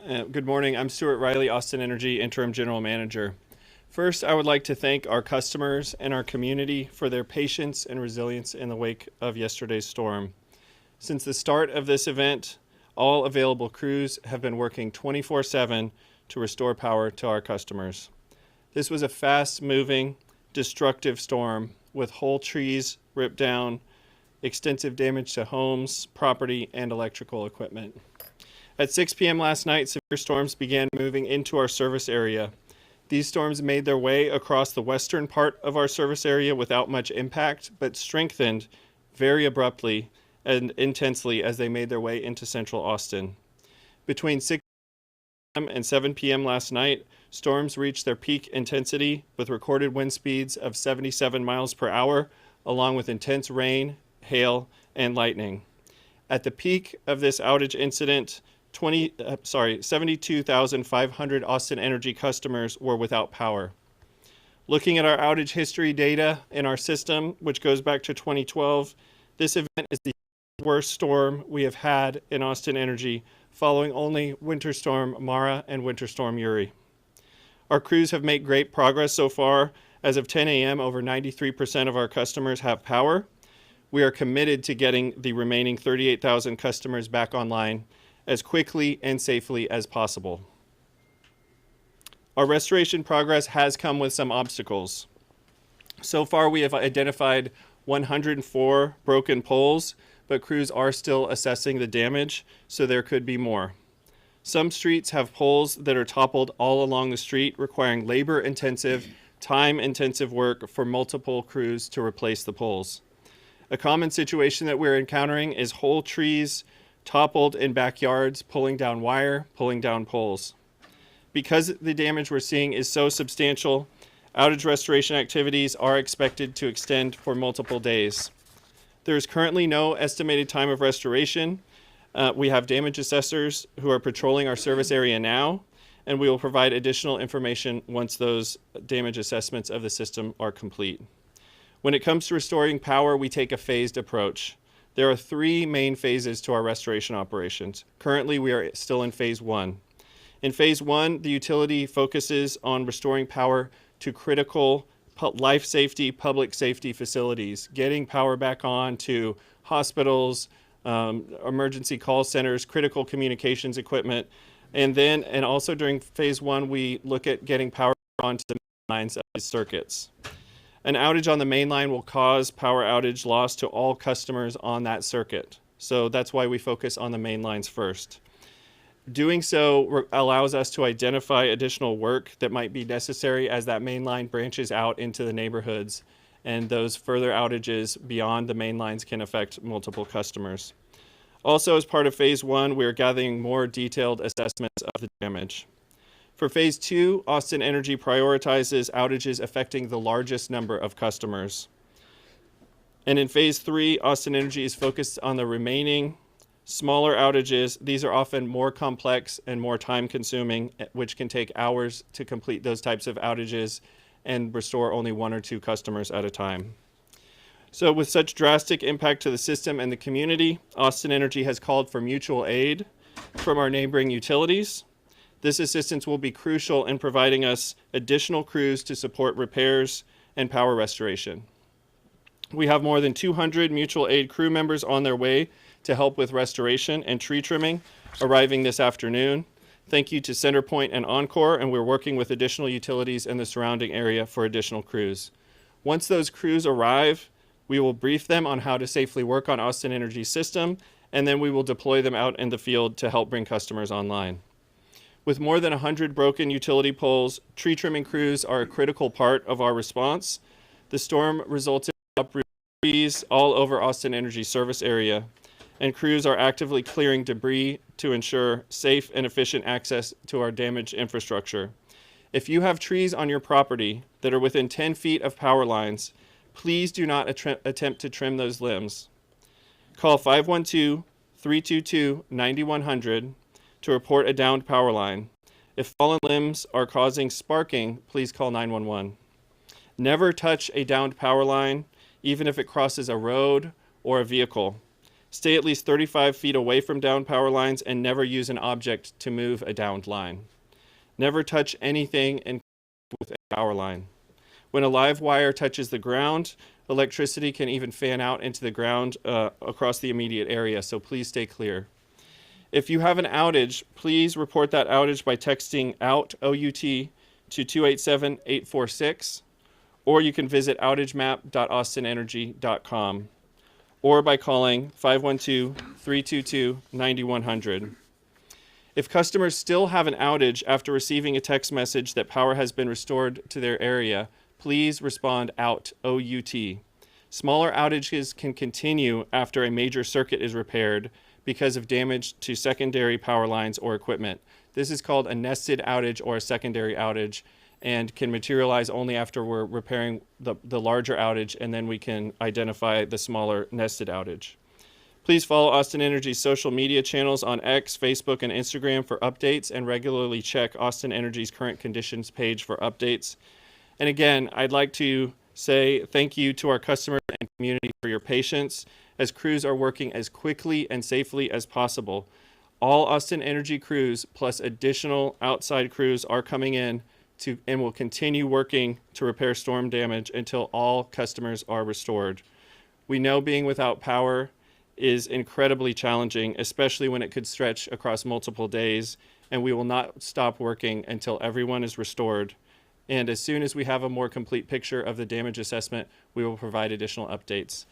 Good morning. I'm Stuart Riley, Austin Energy Interim General Manager. First, I would like to thank our customers and our community for their patience and resilience in the wake of yesterday's storm. Since the start of this event, all available crews have been working 24/7 to restore power to our customers. This was a fast-moving, destructive storm with whole trees ripped down, extensive damage to homes, property, and electrical equipment. At 6 p.m. last night, severe storms began moving into our service area. These storms made their way across the western part of our service area without much impact, but strengthened very abruptly and intensely as they made their way into central Austin. Between 6 p.m. and 7 p.m. last night, storms reached their peak intensity with recorded wind speeds of 77 miles per hour, along with intense rain, hail, and lightning. At the peak of this outage incident, 72,500 Austin Energy customers were without power. Looking at our outage history data in our system, which goes back to 2012, this event is the worst storm we have had in Austin Energy, following only Winter Storm Mara and Winter Storm Uri. Our crews have made great progress so far. As of 10 a.m., over 93% of our customers have power. We are committed to getting the remaining 38,000 customers back online as quickly and safely as possible. Our restoration progress has come with some obstacles. So far, we have identified 104 broken poles, but crews are still assessing the damage, so there could be more. Some streets have poles that are toppled all along the street, requiring labor-intensive, time-intensive work for multiple crews to replace the poles. A common situation that we're encountering is whole trees toppled in backyards, pulling down wire, pulling down poles. Because the damage we're seeing is so substantial, outage restoration activities are expected to extend for multiple days. There is currently no estimated time of restoration. We have damage assessors who are patrolling our service area now, and we will provide additional information once those damage assessments of the system are complete. When it comes to restoring power, we take a phased approach. There are three main phases to our restoration operations. Currently, we are still in phase one. In phase one, the utility focuses on restoring power to critical life safety, public safety facilities, getting power back on to hospitals, emergency call centers, critical communications equipment. And also during phase one, we look at getting power onto the lines of these circuits. An outage on the main line will cause power outage loss to all customers on that circuit. So that's why we focus on the main lines first. Doing so allows us to identify additional work that might be necessary as that main line branches out into the neighborhoods, and those further outages beyond the main lines can affect multiple customers. Also, as part of phase one, we are gathering more detailed assessments of the damage. For phase two, Austin Energy prioritizes outages affecting the largest number of customers. And in phase three, Austin Energy is focused on the remaining smaller outages. These are often more complex and more time-consuming, which can take hours to complete those types of outages and restore only one or two customers at a time. So with such drastic impact to the system and the community, Austin Energy has called for mutual aid from our neighboring utilities. This assistance will be crucial in providing us additional crews to support repairs and power restoration. We have more than 200 mutual aid crew members on their way to help with restoration and tree trimming arriving this afternoon. Thank you to Centerpoint and Encore, and we're working with additional utilities in the surrounding area for additional crews. Once those crews arrive, we will brief them on how to safely work on Austin Energy's system, and then we will deploy them out in the field to help bring customers online. With more than 100 broken utility poles, tree trimming crews are a critical part of our response. The storm resulted in uprooted trees all over Austin Energy service area, and crews are actively clearing debris to ensure safe and efficient access to our damaged infrastructure. If you have trees on your property that are within 10 feet of power lines, please do not attempt to trim those limbs. Call 512-322-9100 to report a downed power line. If fallen limbs are causing sparking, please call 911. Never touch a downed power line, even if it crosses a road or a vehicle. Stay at least 35 feet away from downed power lines and never use an object to move a downed line. Never touch anything in with a power line. When a live wire touches the ground, electricity can even fan out into the ground across the immediate area, so please stay clear. If you have an outage, please report that outage by texting OUT, O-U-T, to 287-846, or you can visit outagemap.austinenergy.com, or by calling 512-322-9100. If customers still have an outage after receiving a text message that power has been restored to their area, please respond OUT, O-U-T. Smaller outages can continue after a major circuit is repaired because of damage to secondary power lines or equipment. This is called a nested outage or a secondary outage, and can materialize only after we're repairing the larger outage, and then we can identify the smaller nested outage. Please follow Austin Energy's social media channels on X, Facebook, and Instagram for updates, and regularly check Austin Energy's current conditions page for updates. And again, I'd like to say thank you to our customers and community for your patience as crews are working as quickly and safely as possible. All Austin Energy crews plus additional outside crews are coming in and will continue working to repair storm damage until all customers are restored. We know being without power is incredibly challenging, especially when it could stretch across multiple days, and we will not stop working until everyone is restored. And as soon as we have a more complete picture of the damage assessment, we will provide additional updates.